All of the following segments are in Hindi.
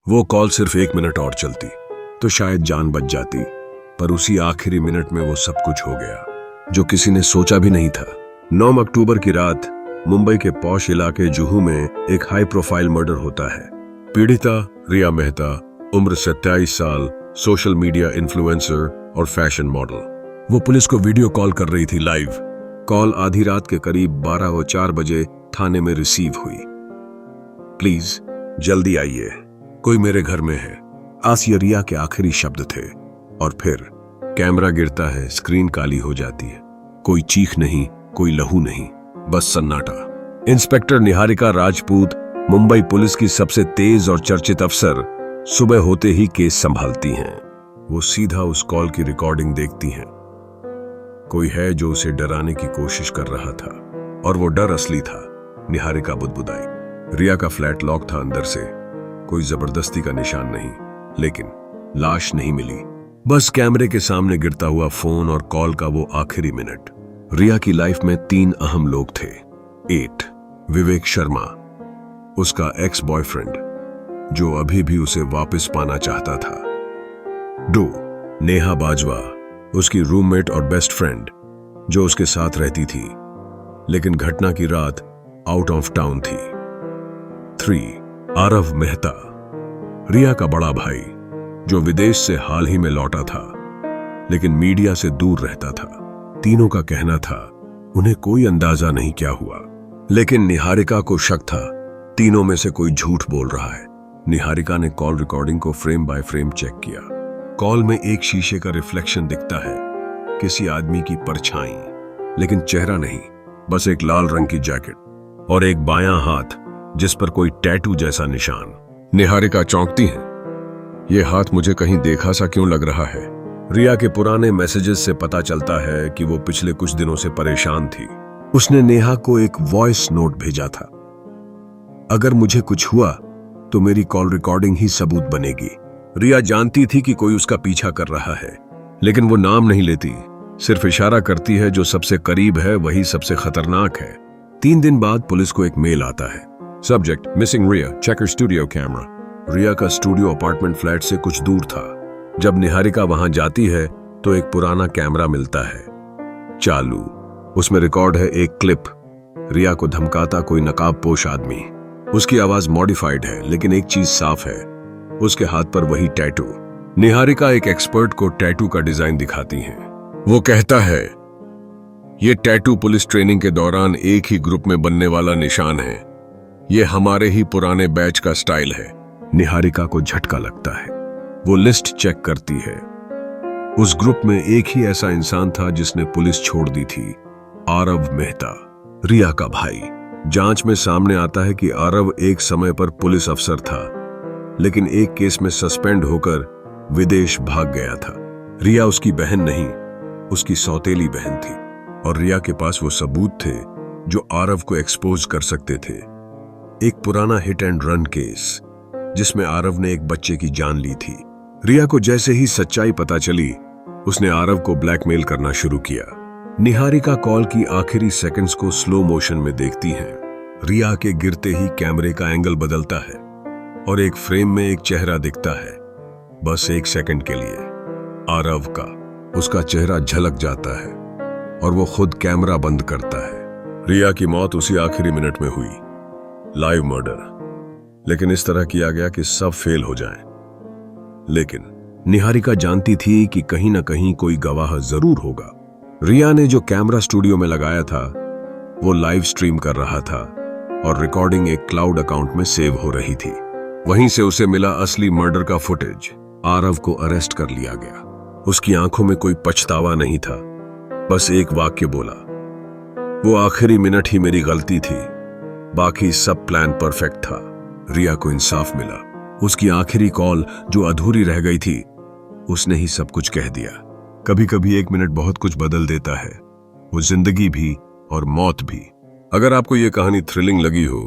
वो कॉल सिर्फ 1 मिनट और चलती तो शायद जान बच जाती, पर उसी आखिरी मिनट में वो सब कुछ हो गया जो किसी ने सोचा भी नहीं था। 9 अक्टूबर की रात मुंबई के पॉश इलाके जुहू में एक हाई प्रोफाइल मर्डर होता है। पीड़िता रिया मेहता, उम्र 27 साल, सोशल मीडिया इन्फ्लुएंसर और फैशन मॉडल। वो पुलिस को वीडियो कॉल कर रही थी लाइव। कॉल आधी रात के करीब 12:04 बजे थाने में रिसीव हुई। प्लीज जल्दी आइए, कोई मेरे घर में है, आसिया रिया के आखिरी शब्द थे। और फिर कैमरा गिरता है, स्क्रीन काली हो जाती है। कोई चीख नहीं, कोई लहू नहीं, बस सन्नाटा। इंस्पेक्टर निहारिका राजपूत, मुंबई पुलिस की सबसे तेज और चर्चित अफसर, सुबह होते ही केस संभालती हैं। वो सीधा उस कॉल की रिकॉर्डिंग देखती हैं। कोई है जो उसे डराने की कोशिश कर रहा था, और वो डर असली था। निहारिका बुदबुदाई। रिया का फ्लैट लॉक था अंदर से। कोई जबरदस्ती का निशान नहीं, लेकिन लाश नहीं मिली। बस कैमरे के सामने गिरता हुआ फोन और कॉल का वो आखिरी मिनट। रिया की लाइफ में 3 अहम लोग थे। 8 विवेक शर्मा, उसका एक्स बॉयफ्रेंड जो अभी भी उसे वापस पाना चाहता था। 2 नेहा बाजवा, उसकी रूममेट और बेस्ट फ्रेंड जो उसके साथ रहती थी, लेकिन घटना की रात आउट ऑफ टाउन थी। 3 आरव मेहता, रिया का बड़ा भाई जो विदेश से हाल ही में लौटा था, लेकिन मीडिया से दूर रहता था। तीनों का कहना था उन्हें कोई अंदाजा नहीं क्या हुआ, लेकिन निहारिका को शक था तीनों में से कोई झूठ बोल रहा है। निहारिका ने कॉल रिकॉर्डिंग को फ्रेम बाय फ्रेम चेक किया। कॉल में एक शीशे का रिफ्लेक्शन दिखता है, किसी आदमी की परछाई, लेकिन चेहरा नहीं, बस एक लाल रंग की जैकेट और एक बायां हाथ जिस पर कोई टैटू जैसा निशान। निहारिका चौंकती है, ये हाथ मुझे कहीं देखा सा क्यों लग रहा है। रिया के पुराने मैसेजेस से पता चलता है कि वो पिछले कुछ दिनों से परेशान थी। उसने नेहा को एक वॉइस नोट भेजा था, अगर मुझे कुछ हुआ तो मेरी कॉल रिकॉर्डिंग ही सबूत बनेगी। रिया जानती थी कि कोई उसका पीछा कर रहा है, लेकिन वो नाम नहीं लेती, सिर्फ इशारा करती है जो सबसे करीब है वही सबसे खतरनाक है। 3 दिन बाद पुलिस को एक मेल आता है। Subject missing Riya, check your studio camera. Riya का स्टूडियो अपार्टमेंट फ्लैट से कुछ दूर था। जब निहारिका वहां जाती है तो एक पुराना कैमरा मिलता है, चालू। उसमें रिकॉर्ड है एक क्लिप, रिया को धमकाता कोई नकाबपोश आदमी। उसकी आवाज मॉडिफाइड है, लेकिन एक चीज साफ है, उसके हाथ पर वही टैटू। निहारिका एक एक्सपर्ट को टैटू का डिजाइन दिखाती है। वो कहता है ये टैटू पुलिस ट्रेनिंग के दौरान एक ही ग्रुप में बनने वाला निशान है, ये हमारे ही पुराने बैच का स्टाइल है। निहारिका को झटका लगता है। वो लिस्ट चेक करती है। उस ग्रुप में एक ही ऐसा इंसान था जिसने पुलिस छोड़ दी थी, आरव मेहता, रिया का भाई। जांच में सामने आता है कि आरव एक समय पर पुलिस अफसर था, लेकिन एक केस में सस्पेंड होकर विदेश भाग गया था। रिया उसकी बहन नहीं, उसकी सौतेली बहन थी, और रिया के पास वो सबूत थे जो आरव को एक्सपोज कर सकते थे। एक पुराना हिट एंड रन केस जिसमें आरव ने एक बच्चे की जान ली थी। रिया को जैसे ही सच्चाई पता चली, उसने आरव को ब्लैकमेल करना शुरू किया। निहारिका कॉल की आखिरी सेकंड्स को स्लो मोशन में देखती है। रिया के गिरते ही कैमरे का एंगल बदलता है और एक फ्रेम में एक चेहरा दिखता है, बस 1 सेकंड के लिए, आरव का। उसका चेहरा झलक जाता है और वो खुद कैमरा बंद करता है। रिया की मौत उसी आखिरी मिनट में हुई, लाइव मर्डर, लेकिन इस तरह किया गया कि सब फेल हो जाएं। लेकिन निहारिका जानती थी कि कहीं ना कहीं कोई गवाह जरूर होगा। रिया ने जो कैमरा स्टूडियो में लगाया था वो लाइव स्ट्रीम कर रहा था और रिकॉर्डिंग एक क्लाउड अकाउंट में सेव हो रही थी। वहीं से उसे मिला असली मर्डर का फुटेज। आरव को अरेस्ट कर लिया गया। उसकी आंखों में कोई पछतावा नहीं था, बस एक वाक्य बोला, वो आखिरी मिनट ही मेरी गलती थी, बाकी सब प्लान परफेक्ट था। रिया को इंसाफ मिला। उसकी आखिरी कॉल जो अधूरी रह गई थी, उसने ही सब कुछ कह दिया। कभी कभी 1 मिनट बहुत कुछ बदल देता है, वो जिंदगी भी और मौत भी। अगर आपको ये कहानी थ्रिलिंग लगी हो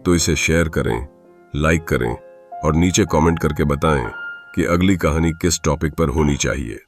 तो इसे शेयर करें, लाइक करें और नीचे कमेंट करके बताएं कि अगली कहानी किस टॉपिक पर होनी चाहिए।